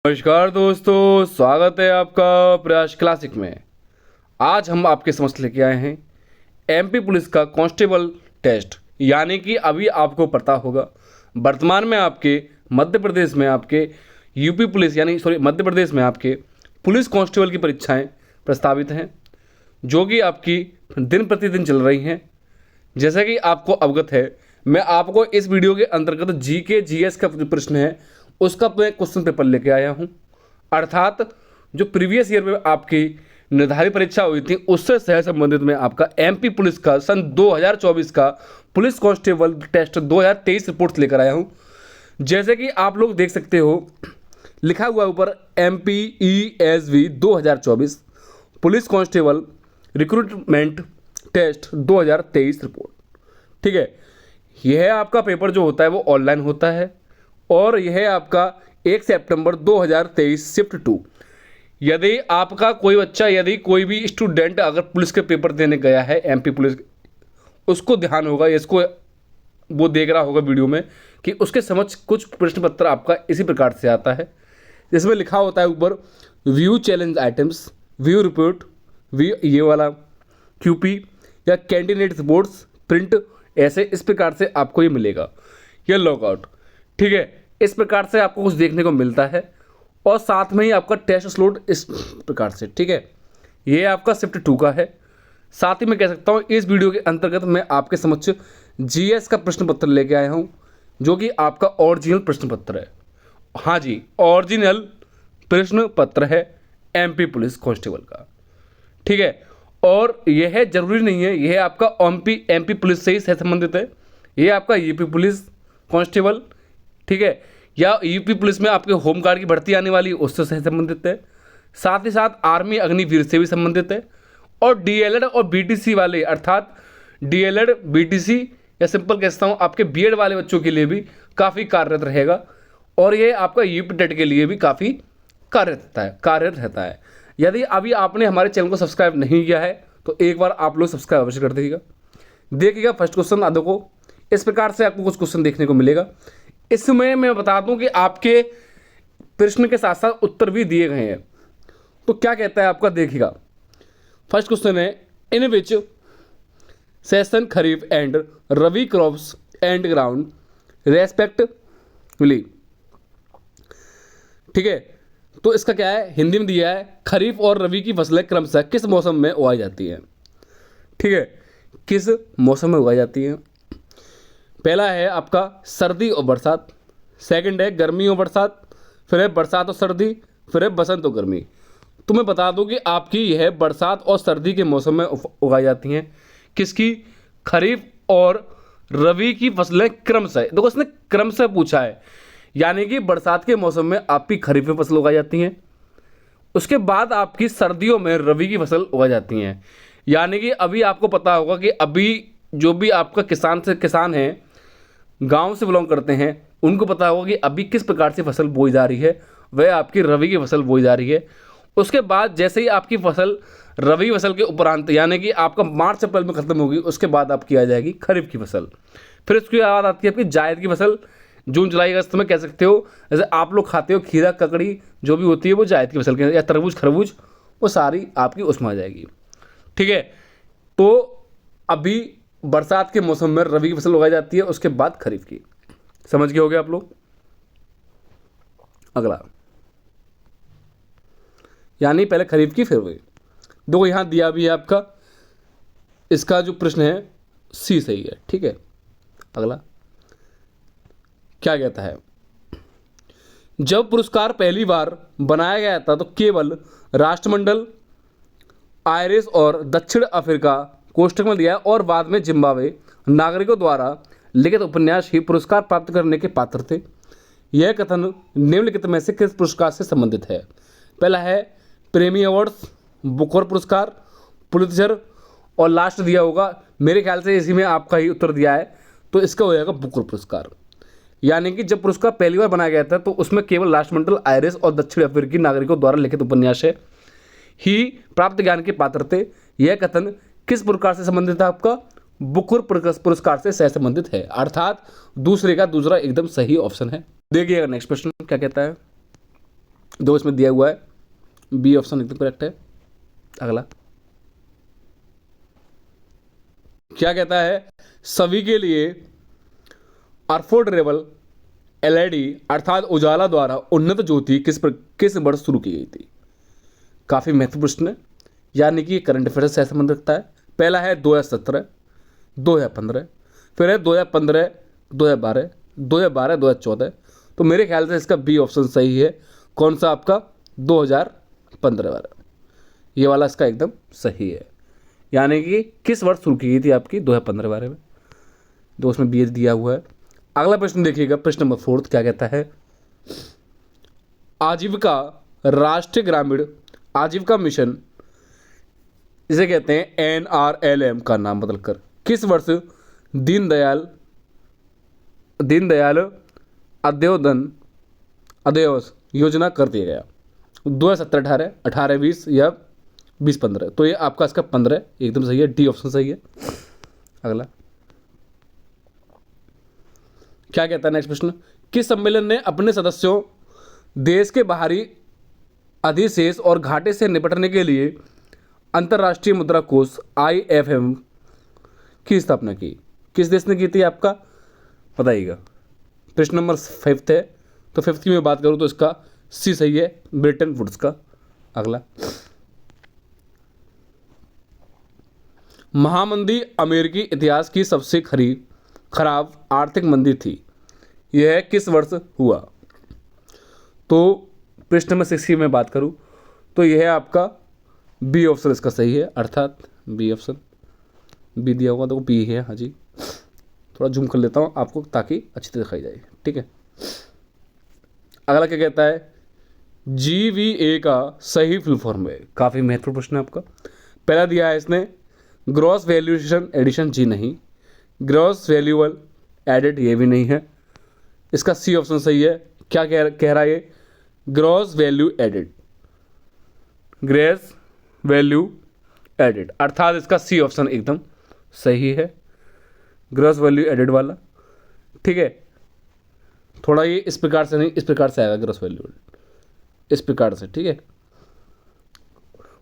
नमस्कार दोस्तों, स्वागत है आपका प्रयास क्लासिक में। आज हम आपके समक्ष लेके आए हैं एमपी पुलिस का कांस्टेबल टेस्ट। यानी कि अभी आपको पता होगा वर्तमान में आपके मध्य प्रदेश में आपके यूपी पुलिस मध्य प्रदेश में आपके पुलिस कांस्टेबल की परीक्षाएं प्रस्तावित हैं, जो कि आपकी दिन प्रतिदिन चल रही हैं। जैसा कि आपको अवगत है, मैं आपको इस वीडियो के अंतर्गत जीके जीएस का जो प्रश्न है उसका मैं क्वेश्चन पेपर लेके आया हूं। अर्थात जो प्रीवियस ईयर में आपकी निर्धारित परीक्षा हुई थी उससे सह संबंधित में आपका एमपी पुलिस का सन 2024 का पुलिस कांस्टेबल टेस्ट 2023 रिपोर्ट लेकर आया हूं। जैसे कि आप लोग देख सकते हो, लिखा हुआ ऊपर MPESV 2024 police constable recruitment test 2023 report. ठीक है, यह आपका पेपर जो होता है वो ऑनलाइन होता है और यह आपका 1 सितंबर 2023 शिफ्ट 2। यदि आपका कोई बच्चा, यदि कोई भी स्टूडेंट अगर पुलिस के पेपर देने गया है एमपी पुलिस, उसको ध्यान होगा, इसको वो देख रहा होगा वीडियो में कि उसके समझ कुछ प्रश्न पत्र आपका इसी प्रकार से आता है, जिसमें लिखा होता है ऊपर view challenge items, view report, view ये वाला क्यूपी या कैंडिडेट रिपोर्ट्स प्रिंट, ऐसे इस प्रकार से आपको ये मिलेगा, या लॉकआउट। ठीक है, इस प्रकार से आपको कुछ देखने को मिलता है और साथ में ही आपका टेस्ट स्लॉट इस प्रकार से। ठीक है, ये आपका शिफ्ट 2 का है। साथ ही मैं कह सकता हूँ इस वीडियो के अंतर्गत मैं आपके समक्ष जीएस का प्रश्न पत्र लेके आया हूँ, जो कि आपका ओरिजिनल प्रश्न पत्र है। हाँ जी, ओरिजिनल प्रश्न पत्र है एमपी पुलिस कांस्टेबल का। ठीक है, और यह जरूरी नहीं है यह आपका एमपी पुलिस से ही संबंधित है, ये आपका यूपी पुलिस कांस्टेबल, ठीक है, या यूपी पुलिस में आपके होमगार्ड की भर्ती आने वाली उससे संबंधित है। साथ ही साथ आर्मी अग्निवीर से भी संबंधित है और डीएलएड और बीटीसी वाले, अर्थात डीएलएड बीटीसी या सिंपल कहता हूँ आपके बीएड वाले बच्चों के लिए भी काफ़ी कार्यरत रहेगा और ये आपका यूपी टेट के लिए भी काफ़ी कार्यरत रहता है। यदि अभी आपने हमारे चैनल को सब्सक्राइब नहीं किया है तो एक बार आप लोग सब्सक्राइब अवश्य कर दीजिएगा। देखिएगा फर्स्ट क्वेश्चन, देखो इस प्रकार से आपको कुछ क्वेश्चन देखने को मिलेगा। इसमें मैं बता दूं कि आपके प्रश्न के साथ साथ उत्तर भी दिए गए हैं। तो क्या कहता है आपका, देखिएगा फर्स्ट क्वेश्चन है, in which session kharif and rabi crops and ground respectively. ठीक है, तो इसका क्या है, हिंदी में दिया है खरीफ और रवि की फसलें क्रमशः किस मौसम में उगाई जाती हैं। ठीक है, किस मौसम में उगाई जाती हैं। पहला है आपका सर्दी और बरसात, सेकंड है गर्मी और बरसात, फिर है बरसात और सर्दी, फिर है बसंत और गर्मी। तो मैं बता दूं कि आपकी यह बरसात और सर्दी के मौसम में उगाई जाती हैं। किसकी, खरीफ और रबी की फसलें क्रमशः। देखो इसने क्रमशः पूछा है, यानी कि बरसात के मौसम में आपकी खरीफ की फसल उगाई जाती हैं, उसके बाद आपकी सर्दियों में रबी की फसल उगाई जाती हैं। यानी कि अभी आपको पता होगा कि अभी जो भी आपका किसान है, गांव से बिलोंग करते हैं, उनको पता होगा कि अभी किस प्रकार से फसल बोई जा रही है, वह आपकी रबी की फसल बोई जा रही है। उसके बाद जैसे ही आपकी फसल रबी फसल के उपरांत, यानी कि आपका मार्च अप्रैल में खत्म होगी, उसके बाद आपकी आ जाएगी खरीफ की फसल। फिर उसके बाद आती है आपकी जायद की फसल, जून जुलाई अगस्त में कह सकते हो। जैसे आप लोग खाते हो खीरा ककड़ी जो भी होती है वो जायद की फसल के, या तरबूज खरबूज, वो सारी आपकी उसमें आ जाएगी। ठीक है, तो अभी बरसात के मौसम में रबी की फसल उगाई जाती है, उसके बाद खरीफ की। समझ गए होगे आप लोग। अगला, यानी पहले खरीफ की फिर रबी। देखो यहां दिया भी है आपका, इसका जो प्रश्न है सी सही है। ठीक है, अगला क्या कहता है, जब पुरस्कार पहली बार बनाया गया था तो केवल राष्ट्रमंडल, आयरिश और दक्षिण अफ्रीका कोष्ठक में दिया और बाद में जिम्बाब्वे नागरिकों द्वारा लिखित उपन्यास ही पुरस्कार प्राप्त करने के पात्र थे। यह कथन निम्नलिखित में से किस पुरस्कार से संबंधित है। पहला है प्रेमी अवार्ड्स, बुकर पुरस्कार, पुलित्जर, और लास्ट दिया होगा, मेरे ख्याल से इसी में आपका ही उत्तर दिया है, तो इसका हो जाएगा बुकर पुरस्कार। यानी कि जब पुरस्कार पहली बार बनाया गया था तो उसमें केवल राष्ट्रमंडल, आयरिश और दक्षिण अफ्रीकी नागरिकों द्वारा लिखित उपन्यास है ही प्राप्त ज्ञान के पात्र थे। यह कथन किस पुरस्कार से संबंधित है आपका, बुकर पुरस्कार से सह संबंधित है, अर्थात दूसरे का दूसरा एकदम सही ऑप्शन है। देखिएगा नेक्स्ट प्रश्न क्या कहता है। दो इसमें दिया हुआ है, बी ऑप्शन एकदम करेक्ट है। अगला क्या कहता है, सभी के लिए अफोर्डेबल एलईडी अर्थात उजाला द्वारा उन्नत ज्योति किस वर्ष शुरू की गई थी। काफ़ी महत्वपूर्ण प्रश्न है, यानी कि करंट अफेयर से संबंध रखता है। पहला है 2017, 2015, फिर है 2015, 2012, 2012, 2014। तो मेरे ख्याल से इसका बी ऑप्शन सही है। कौन सा आपका, 2015 वाला, ये वाला इसका एकदम सही है। यानी कि किस वर्ष शुरू की गई थी आपकी, 2015 बारे में, तो उसमें बी दिया हुआ है। अगला प्रश्न देखिएगा, प्रश्न नंबर 4 क्या कहता है, आजीविका राष्ट्रीय ग्रामीण आजीविका मिशन, इसे कहते हैं NRLM का नाम बदलकर किस वर्ष दीनदयाल अध्योदय योजना कर दिया गया। 2017-18, 18-20 या 20-15। तो ये आपका इसका 15 एकदम सही है, डी ऑप्शन सही है। अगला क्या कहता है नेक्स्ट प्रश्न, किस सम्मेलन ने अपने सदस्यों देश के बाहरी अधिशेष और घाटे से निपटने के लिए अंतर्राष्ट्रीय मुद्रा कोष IFM की स्थापना की। किस देश ने की थी आपका, बताइएगा। प्रश्न नंबर 5 है, तो 5 की मैं बात करूं तो इसका सी सही है, ब्रिटेन वुड्स का। अगला महामंदी अमेरिकी इतिहास की सबसे खराब आर्थिक मंदी थी, यह किस वर्ष हुआ। तो प्रश्न नंबर 6 की मैं बात करूं तो यह है आपका बी ऑप्शन इसका सही है, अर्थात बी ऑप्शन, बी दिया होगा तो बी है। हाँ जी, थोड़ा जूम कर लेता हूँ आपको ताकि अच्छी तरह दिखाई जाए, ठीक है। अगला क्या कहता है, GVA का सही फुल फॉर्म है। काफ़ी महत्वपूर्ण प्रश्न है आपका। पहला दिया है इसने ग्रॉस वैल्यूएशन एडिशन, जी नहीं। ग्रॉस वैल्यूअल एडेड, ये भी नहीं है। इसका सी ऑप्शन सही है। क्या कह रहा है ये, gross value added, gross value added, अर्थात इसका सी ऑप्शन एकदम सही है, ग्रॉस वैल्यू एडेड वाला, ठीक है। थोड़ा ये इस प्रकार से नहीं, इस प्रकार से आएगा ग्रॉस वैल्यू, इस प्रकार से, ठीक है।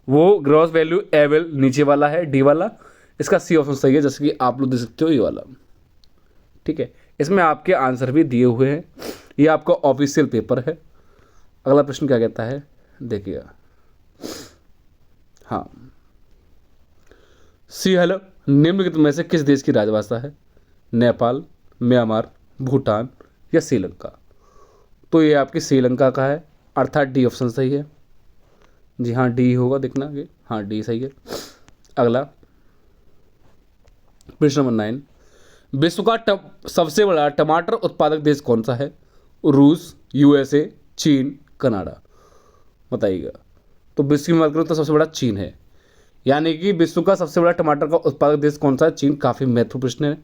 वो ग्रॉस वैल्यू एवेल नीचे वाला है, डी वाला। इसका सी ऑप्शन सही है, जैसे कि आप लोग देख सकते हो ये वाला, ठीक है। इसमें आपके आंसर भी दिए हुए हैं, ये आपका ऑफिशियल पेपर है। अगला प्रश्न क्या कहता है, देखिएगा। हाँ, सिंहल निम्नलिखित में से किस देश की राजभाषा है, नेपाल, म्यांमार, भूटान या श्रीलंका। तो ये आपकी श्रीलंका का है, अर्थात डी ऑप्शन सही है। जी हाँ, डी होगा, देखना ये, हाँ डी सही है। अगला प्रश्न नंबर 9, विश्व का सबसे बड़ा टमाटर उत्पादक देश कौन सा है, रूस, USA, चीन, कनाडा, बताइएगा। तो विश्व की बात करूँ तो सबसे बड़ा चीन है, यानी कि विश्व का सबसे बड़ा टमाटर का उत्पादक देश कौन सा है, चीन। काफ़ी महत्वपूर्ण प्रश्न है,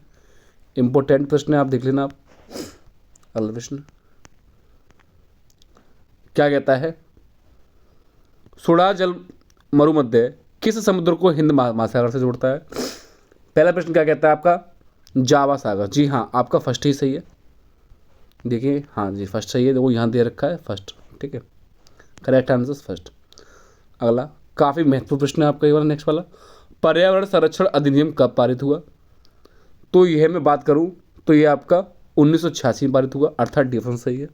इंपॉर्टेंट प्रश्न है, आप देख लेना आप। अगला प्रश्न क्या कहता है, सुडा जल मरुमध्य किस समुद्र को हिंद महासागर से जोड़ता है। पहला प्रश्न क्या कहता है आपका, जावा सागर। जी हाँ, आपका फर्स्ट ही सही है, देखिए, हाँ जी फर्स्ट सही है, देखो यहाँ दे रखा है फर्स्ट, ठीक है, करेक्ट आंसर फर्स्ट। अगला काफ़ी महत्वपूर्ण प्रश्न है आपका ये वाला, नेक्स्ट वाला, पर्यावरण संरक्षण अधिनियम कब पारित हुआ। तो यह मैं बात करूँ तो ये आपका 1986 में पारित हुआ, अर्थात डी ऑप्शन सही है।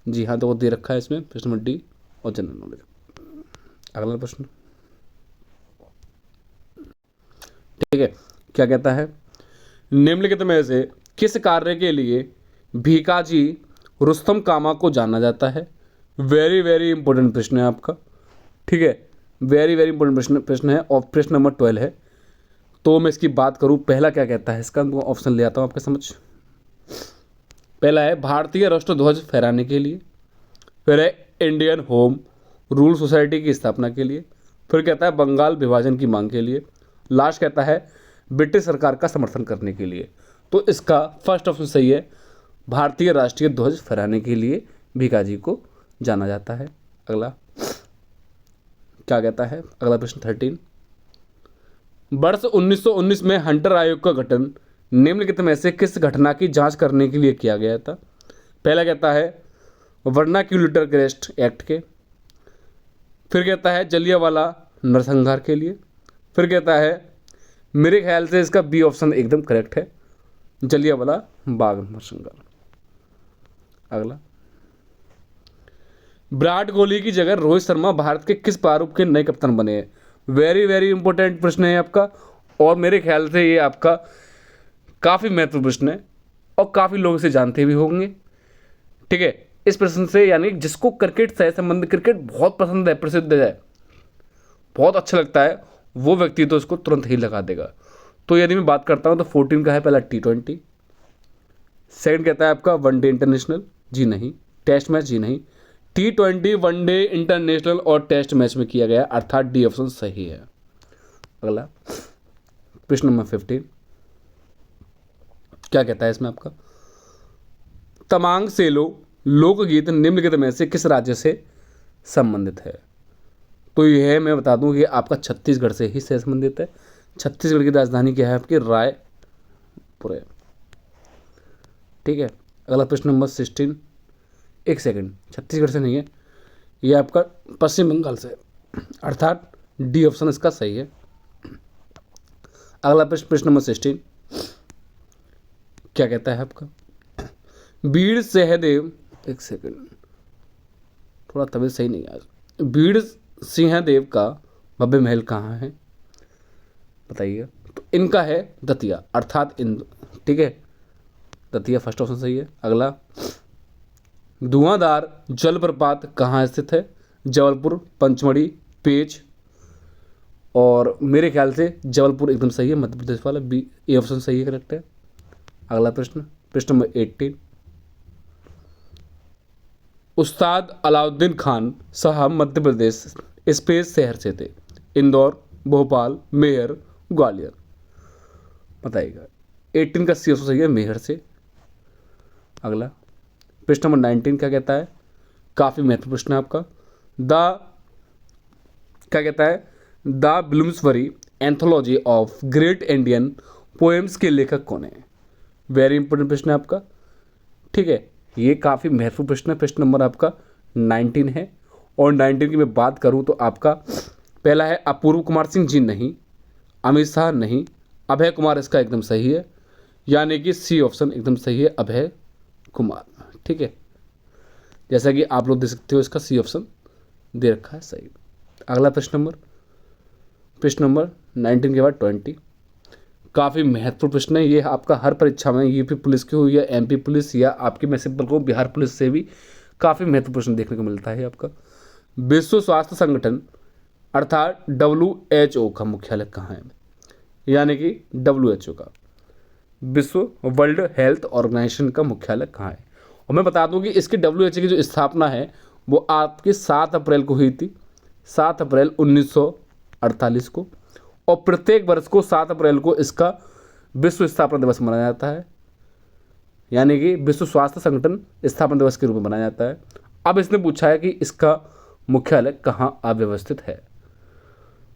जी हाँ, तो वो दे रखा है इसमें प्रश्न नंबर डी और जनरल नॉलेज। अगला प्रश्न, ठीक है, क्या कहता है, निम्नलिखित में से किस कार्य के लिए भीकाजी रुस्तम कामा को जाना जाता है। वेरी वेरी इंपॉर्टेंट प्रश्न है आपका, ठीक है, वेरी वेरी इंपॉर्टेंट प्रश्न है, और प्रश्न नंबर 12 है। तो मैं इसकी बात करूँ, पहला क्या कहता है इसका, तो ऑप्शन ले आता हूँ आपके समझ। पहला है भारतीय राष्ट्रध्वज फहराने के लिए, फिर है इंडियन होम रूल सोसाइटी की स्थापना के लिए, फिर कहता है बंगाल विभाजन की मांग के लिए, लास्ट कहता है ब्रिटिश सरकार का समर्थन करने के लिए। तो इसका फर्स्ट ऑप्शन सही है, भारतीय राष्ट्रीय ध्वज फहराने के लिए भीकाजी को जाना जाता है। अगला क्या कहता है, अगला प्रश्न 13, वर्ष 1919 में हंटर आयोग का गठन निम्नलिखित में से किस घटना की जांच करने के लिए किया गया था। पहला कहता है वर्नाक्यूलर क्रेस्ट एक्ट के। फिर कहता है जलियांवाला नरसंहार के लिए। फिर कहता है, मेरे ख्याल से इसका बी ऑप्शन एकदम करेक्ट है, जलियांवाला बाग नरसंहार। अगला, विराट कोहली की जगह रोहित शर्मा भारत के किस प्रारूप के नए कप्तान बने हैं? वेरी वेरी इंपॉर्टेंट प्रश्न है आपका, और मेरे ख्याल से ये आपका काफ़ी महत्वपूर्ण प्रश्न है और काफ़ी लोग इसे जानते भी होंगे। ठीक है, इस प्रश्न से यानी जिसको क्रिकेट से संबंधित, क्रिकेट बहुत पसंद है, प्रसिद्ध है, बहुत अच्छा लगता है, वो व्यक्ति तो इसको तुरंत ही लगा देगा। तो यदि मैं बात करता हूँ तो 14 का है पहला T20, सेकंड कहता है आपका वनडे इंटरनेशनल, जी नहीं। टेस्ट मैच, जी नहीं। T20 वनडे इंटरनेशनल और टेस्ट मैच में किया गया, अर्थात डी ऑप्शन सही है। अगला प्रश्न नंबर 15, क्या कहता है इसमें आपका, तमांग सेलो लोकगीत निम्नलिखित में से किस राज्य से संबंधित है? तो यह मैं बता दूं कि आपका छत्तीसगढ़ से ही से संबंधित है। छत्तीसगढ़ की राजधानी क्या है आपकी? रायपुर है। ठीक है, अगला प्रश्न नंबर 16, एक सेकंड, छत्तीसगढ़ से नहीं है, ये आपका पश्चिम बंगाल से, अर्थात डी ऑप्शन इसका सही है। अगला प्रश्न नंबर 16, क्या कहता है आपका, बीड़ सिंहदेव, एक सेकंड, थोड़ा तबीयत सही नहीं है आज, बीड़ सिंहदेव का भव्य महल कहाँ है बताइए? तो इनका है दतिया, अर्थात इंदौर। ठीक है, दतिया फर्स्ट ऑप्शन सही है। अगला, धुआंधार जलप्रपात कहाँ स्थित है? जबलपुर, पंचमढ़ी, पेच, और मेरे ख्याल से जबलपुर एकदम सही है, मध्य प्रदेश वाला, बी ए ऑप्शन सही है, करेक्ट है। अगला प्रश्न नंबर 18, उस्ताद अलाउद्दीन खान साहब मध्य प्रदेश स्पेस शहर से थे? इंदौर, भोपाल, मेहर, ग्वालियर, बताइएगा। 18 का सी ऑप्शन सही है, मेहर से। अगला प्रश्न नंबर 19, क्या कहता है, काफ़ी महत्वपूर्ण प्रश्न है आपका, क्या कहता है, the Bloomsbury anthology of great Indian poems के लेखक कौन है? वेरी इंपॉर्टेंट प्रश्न है आपका। ठीक है, ये काफ़ी महत्वपूर्ण प्रश्न है। प्रश्न नंबर आपका 19 है, और 19 की मैं बात करूं तो आपका पहला है अपूर्व कुमार सिंह, जी नहीं। अमित शाह, नहीं। अभय कुमार इसका एकदम सही है, यानी कि सी ऑप्शन एकदम सही है, अभय कुमार। ठीक है, जैसा कि आप लोग देख सकते हो, इसका सी ऑप्शन दे रखा है सही। अगला प्रश्न नंबर 19 के बाद 20, काफ़ी महत्वपूर्ण प्रश्न है ये, आपका हर परीक्षा में, यूपी पुलिस की हो या एमपी पुलिस या आपकी मैं सिंपल को बिहार पुलिस से भी काफ़ी महत्वपूर्ण प्रश्न देखने को मिलता है आपका। विश्व स्वास्थ्य संगठन अर्थात WHO का मुख्यालय कहाँ है? यानी कि WHO का, विश्व वर्ल्ड हेल्थ ऑर्गेनाइजेशन का मुख्यालय कहाँ है? और मैं बता दूं कि इसकी WHO की जो स्थापना है वो आपकी 7 अप्रैल को हुई थी, 7 अप्रैल 1948 को, और प्रत्येक वर्ष को 7 अप्रैल को इसका विश्व स्थापना दिवस मनाया जाता है, यानी कि विश्व स्वास्थ्य संगठन स्थापना दिवस के रूप में मनाया जाता है। अब इसने पूछा है कि इसका मुख्यालय कहाँ अव्यवस्थित है,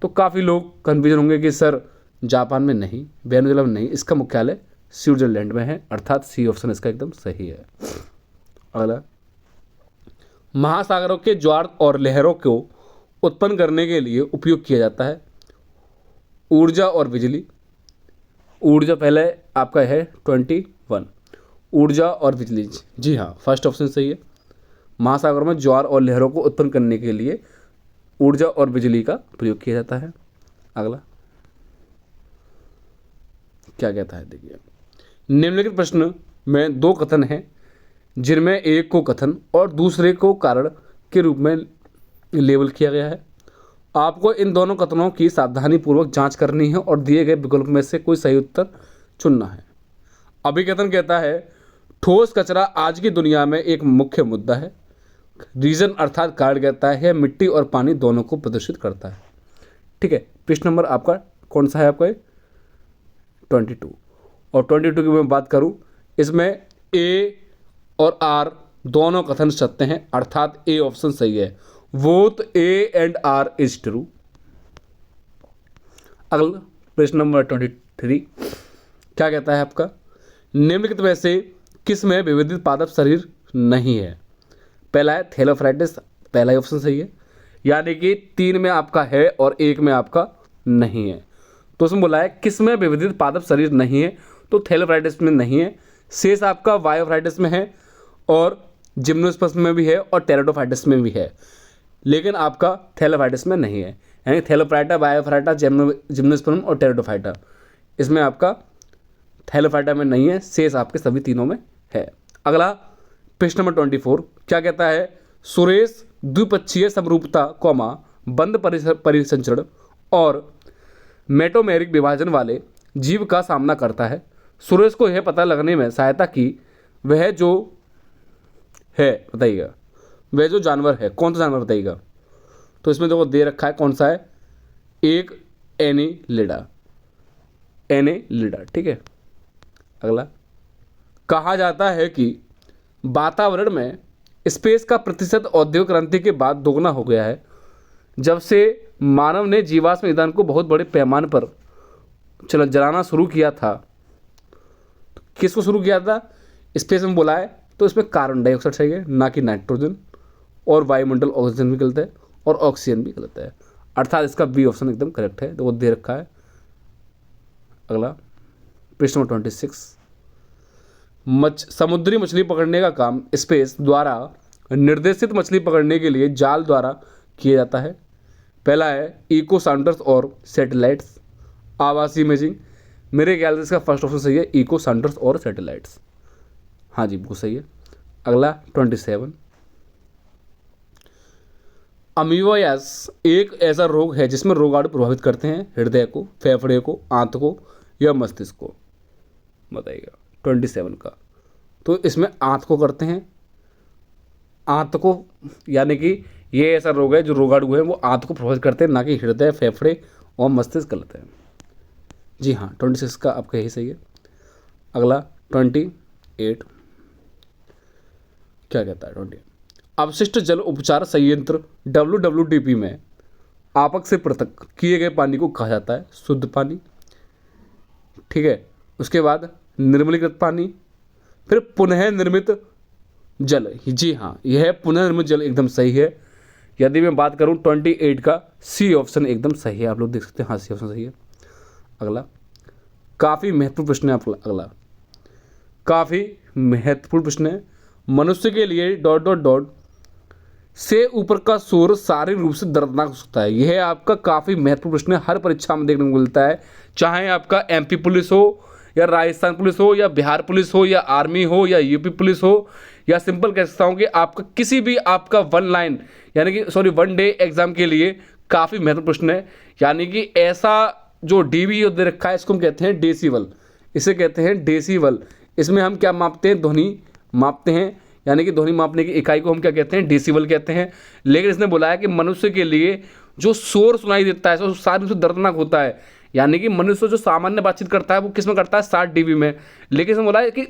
तो काफ़ी लोग कन्फ्यूजन होंगे कि सर जापान में नहीं, वेनेजुएला में नहीं, इसका मुख्यालय स्विट्जरलैंड में है, अर्थात सी ऑप्शन इसका एकदम सही है। अगला, महासागरों के ज्वार और लहरों को उत्पन्न करने के लिए उपयोग किया जाता है ऊर्जा और बिजली। ऊर्जा पहले आपका है 21, ऊर्जा और बिजली, जी हाँ, फर्स्ट ऑप्शन सही है। महासागरों में ज्वार और लहरों को उत्पन्न करने के लिए ऊर्जा और बिजली का प्रयोग किया जाता है। अगला क्या कहता है, देखिए, निम्नलिखित प्रश्न में 2 कथन हैं जिनमें एक को कथन और दूसरे को कारण के रूप में लेबल किया गया है। आपको इन दोनों कथनों की सावधानीपूर्वक जांच करनी है और दिए गए विकल्प में से कोई सही उत्तर चुनना है। अभिकथन कहता है, ठोस कचरा आज की दुनिया में एक मुख्य मुद्दा है। रीजन अर्थात कारण कहता है, मिट्टी और पानी दोनों को प्रदूषित करता है। ठीक है, प्रश्न नंबर आपका कौन सा है? आपका 22, और 22 की मैं बात करूं, इसमें ए और आर दोनों कथन सत्य हैं, अर्थात ए ऑप्शन सही है, both A and R is true. अगला प्रश्न नंबर 23, क्या कहता है आपका, निम्नलिखित में से किस में विविधित पादप शरीर नहीं है? पहला है थैलेफ्राइटिस, पहला ही ऑप्शन सही है, यानी कि 3 में आपका है और 1 में आपका नहीं है। तो उसमें बोला है किस में विविधित पादप शरीर नहीं है, तो थैलेफ्राइटिस में नहीं है। शेष आपका वायोफ्राइटिस में है और जिम्नोस्पर्म में भी है और टेरिडोफाइटिस में भी है, लेकिन आपका थैलेफ्राइटिस में नहीं है। यानी थैलेफ्राइटा, वायोफ्राइटा, जिम्नोस्पर्म और टेरिडोफाइटा, इसमें आपका थैलेफ्राइटा में नहीं है, शेष आपके सभी तीनों में है। अगला प्रश्न नंबर 24 क्या कहता है, सुरेश द्विपक्षीय समरूपता कौमा बंद परिसंचरण और मेटोमेरिक विभाजन वाले जीव का सामना करता है। सुरेश को यह पता लगने में सहायता की वह जो है बताइएगा, वह जो जानवर है कौन सा जानवर बताइएगा। तो इसमें देखो दे रखा है कौन सा है, एक एनीलिडा, ठीक है। अगला कहा जाता है कि वातावरण में स्पेस का प्रतिशत औद्योगिक क्रांति के बाद दोगुना हो गया है, जब से मानव ने जीवाश्म ईंधन को बहुत बड़े पैमाने पर जलाना शुरू किया था। तो किसको शुरू किया था, स्पेस में बोला है, तो इसमें कार्बन डाइऑक्साइड चाहिए ना कि नाइट्रोजन, और वायुमंडल ऑक्सीजन भी गलत है और ऑक्सीजन भी गलत है, अर्थात इसका बी ऑप्शन एकदम करेक्ट है, तो वो दे रखा है। अगला प्रश्न नंबर 26 समुद्री मछली पकड़ने का काम स्पेस द्वारा निर्देशित मछली पकड़ने के लिए जाल द्वारा किया जाता है। पहला है इको साउंडर्स और सैटेलाइट्स, आवासीय इमेजिंग, मेरे ख्याल से इसका फर्स्ट ऑप्शन सही है, इको साउंडर्स और सैटेलाइट्स, हाँ जी बिल्कुल सही है। अगला 27 अमीबियास एक ऐसा रोग है जिसमें रोगाणु प्रभावित करते हैं हृदय को, फेफड़े को, आंत को या मस्तिष्क को, बताइएगा 27 का। तो इसमें आंत को करते हैं, आंत को, यानी कि ये ऐसा रोग है जो रोगाणु है वो आंत को प्रभावित करते हैं, ना कि हृदय, फेफड़े और मस्तिष्क गलत है। जी हाँ 26 का आपका यही सही है। अगला 28 क्या कहता है, 28 अवशिष्ट जल उपचार संयंत्र WWDP में आपक से पृथक किए गए पानी को कहा जाता है शुद्ध पानी, ठीक है। उसके बाद निर्मलीकृत पानी, फिर पुनः निर्मित जल, जी हाँ यह पुनः निर्मित जल एकदम सही है। यदि मैं बात करूं 28 का सी ऑप्शन एकदम सही है, आप लोग देख सकते हैं, हाँ सी ऑप्शन सही है। अगला काफ़ी महत्वपूर्ण प्रश्न है आपका, अगला काफ़ी महत्वपूर्ण प्रश्न है, मनुष्य के लिए ... से ऊपर का शोर शारीरिक रूप से दर्दनाक हो सकता है। यह आपका काफ़ी महत्वपूर्ण प्रश्न है, हर परीक्षा में देखने को मिलता है, चाहे आपका MP पुलिस हो या राजस्थान पुलिस हो या बिहार पुलिस हो या आर्मी हो या UP पुलिस हो, या सिंपल कह सकता हूँ कि आपका किसी भी आपका वन डे एग्जाम के लिए काफ़ी महत्वपूर्ण प्रश्न है। यानी कि ऐसा जो DB दे रखा है इसको हम कहते हैं डेसिबल, इसे कहते हैं डेसिबल। इसमें हम क्या मापते हैं, ध्वनि मापते हैं, यानी कि ध्वनि मापने की इकाई को हम क्या कहते हैं, डेसिबल कहते हैं। लेकिन इसने बोला है कि मनुष्य के लिए जो शोर सुनाई देता है वो सारी से दर्दनाक होता है, यानी कि मनुष्य जो सामान्य बातचीत करता है वो किस में करता है, 60 dB में, लेकिन इसने बोला है कि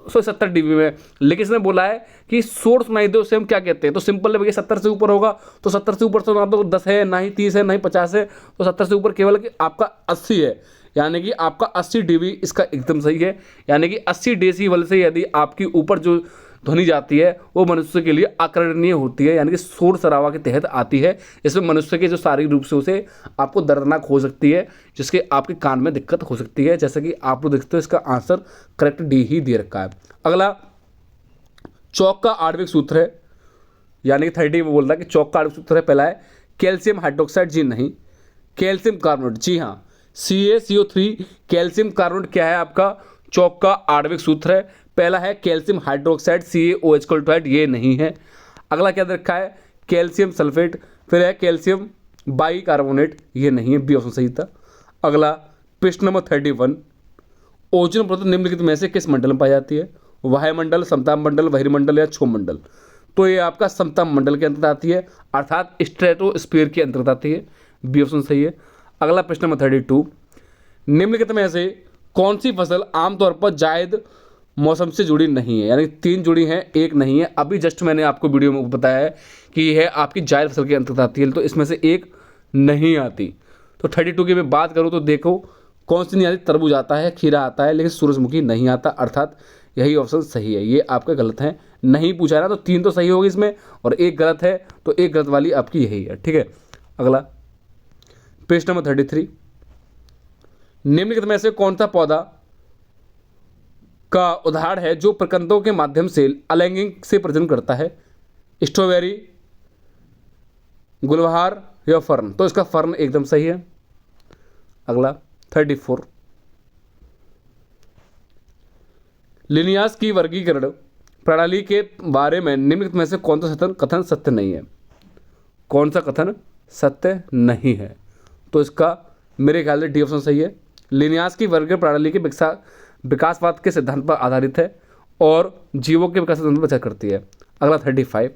70 dB में, लेकिन इसने बोला है कि शोर सुनाई दे उसे हम क्या कहते हैं। तो सिंपल है भैया, 70 से ऊपर होगा तो 70 से ऊपर तो ना तो 10 है, ना ही 30 है, ना ही 50 है, तो 70 से ऊपर केवल कि आपका 80 है, यानी कि आपका 80 dB इसका एकदम सही है। यानी कि 80 डेसिबल से यदि आपकी ऊपर जो ध्वनि जाती है वो मनुष्य के लिए अकरणीय होती है, यानी कि शोर शराबा के तहत आती है। इसमें मनुष्य के जो शारीरिक रूप से उसे आपको दर्दनाक हो सकती है, जिसके आपके कान में दिक्कत हो सकती है, जैसा कि आप लोग देखते हो। इसका आंसर करेक्ट डी ही दे रखा है। अगला चौक का आणविक सूत्र है, यानी कि 30 वो बोल रहा है कि चौक का आणविक सूत्र है। पहला है कैल्शियम हाइड्रोक्साइड, जी नहीं। कैल्शियम कार्बोनेट, जी हाँ CaCO3 कैल्शियम कार्बोनेट क्या है आपका चौक का आणविक सूत्र है। पहला है कैल्शियम हाइड्रोक्साइड CaOH, ये नहीं है। अगला क्या दे रखा है, कैल्शियम सल्फेट, फिर है कैल्शियम बाइकार्बोनेट, ये नहीं है, बी ऑप्शन सही था। अगला प्रश्न नंबर 31 ओजोन परत निम्नलिखित में से किस मंडल में पाई जाती है, वायुमंडल, समताप मंडल, बहिर्मंडल या क्षोभ मंडल। तो ये आपका समताप मंडल के अंतर्गत आती है, अर्थात स्ट्रेटोस्फीयर के अंतर्गत आती है, बी ऑप्शन सही है। अगला प्रश्न नंबर 32 निम्नलिखित में से कौन सी फसल आमतौर पर जायद मौसम से जुड़ी नहीं है, यानी 3 जुड़ी हैं, 1 नहीं है। अभी जस्ट मैंने आपको वीडियो में बताया है कि यह आपकी जायद फसल के अंतर्गत आती है, तो इसमें से 1 नहीं आती। तो 32 की मैं बात करूँ तो देखो कौन सी नहीं आती, तरबूज आता है, खीरा आता है, लेकिन सूरजमुखी नहीं आता, अर्थात यही ऑप्शन सही है। ये आपका गलत है, नहीं पूछा है ना, तो 3 तो सही होगी इसमें और 1 गलत है, तो 1 गलत वाली आपकी यही है। ठीक है, अगला पेज नंबर 33, निम्नलिखित में से कौन सा पौधा का उदाहरण है जो प्रकंदों के माध्यम से अलैंगिक से प्रजनन करता है? स्ट्रॉबेरी, गुलबहार या फर्न? तो इसका फर्न एकदम सही है। अगला 34, लिनियास की वर्गीकरण प्रणाली के बारे में निम्नलिखित में से कौन सा कथन सत्य नहीं है? कौन सा कथन सत्य नहीं है? तो इसका मेरे ख्याल से डी ऑप्शन सही है। लिनियास की वर्गीकरण प्रणाली के विकासवाद के सिद्धांत पर आधारित है और जीवों के विकास सिद्धांत पर चर्चा करती है। अगला 35,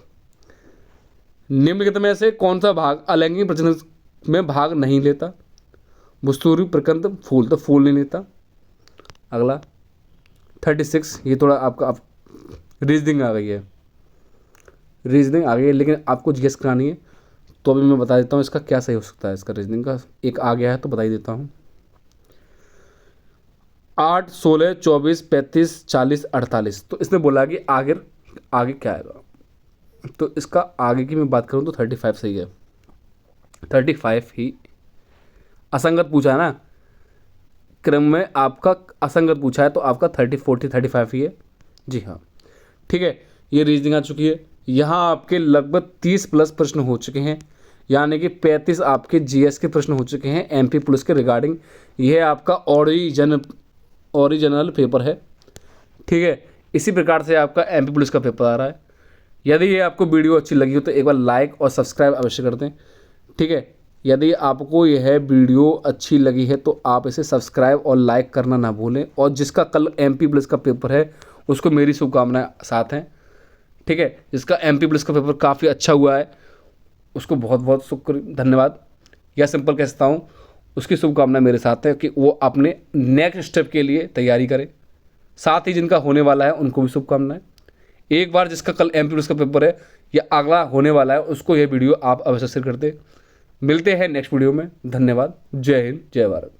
निम्नलिखित में से कौन सा भाग अलैंगिक प्रजनन में भाग नहीं लेता? बुस्तुरी, प्रकंद, फूल? तो फूल नहीं लेता। अगला 36, ये थोड़ा आपका रीजनिंग आ गई है, रीजनिंग आ गई है, लेकिन आपको जीएस करानी है तो अभी मैं बता देता हूँ इसका क्या सही हो सकता है। इसका रीजनिंग का एक आ गया है तो बता ही देता हूँ। 8, 16, 24, 35, 40, 48। तो इसने बोला कि आगे क्या आएगा, तो इसका आगे की मैं बात करूँ तो 35 सही है। 35 ही असंगत पूछा है ना, क्रम में आपका असंगत पूछा है, तो आपका 30, 40, 35 ही है। जी हाँ, ठीक है, ये रीजनिंग आ चुकी है। यहाँ आपके लगभग 30 प्लस प्रश्न हो चुके हैं, यानी कि 35 आपके जीएस के प्रश्न हो चुके हैं एमपी पुलिस के रिगार्डिंग। यह आपका ओरिजिनल पेपर है। ठीक है, इसी प्रकार से आपका एमपी पुलिस का पेपर आ रहा है। यदि ये आपको वीडियो अच्छी लगी हो तो एक बार लाइक और सब्सक्राइब अवश्य कर दें। ठीक है, यदि आपको यह वीडियो अच्छी लगी है तो आप इसे सब्सक्राइब और लाइक करना ना भूलें, और जिसका कल एमपी पुलिस का पेपर है उसको मेरी शुभकामनाएं साथ हैं। ठीक है, जिसका एमपी पुलिस का पेपर काफ़ी अच्छा हुआ है उसको बहुत बहुत शुक्रिया, धन्यवाद, या सिंपल कह सकता हूँ उसकी शुभकामनाएं मेरे साथ है कि वो अपने नेक्स्ट स्टेप के लिए तैयारी करे। साथ ही जिनका होने वाला है उनको भी शुभकामनाएं। एक बार जिसका कल एमपी पुलिस का पेपर है या अगला होने वाला है उसको ये वीडियो आप अवश्य शेयर कर दें। मिलते हैं नेक्स्ट वीडियो में। धन्यवाद। जय हिंद, जय भारत।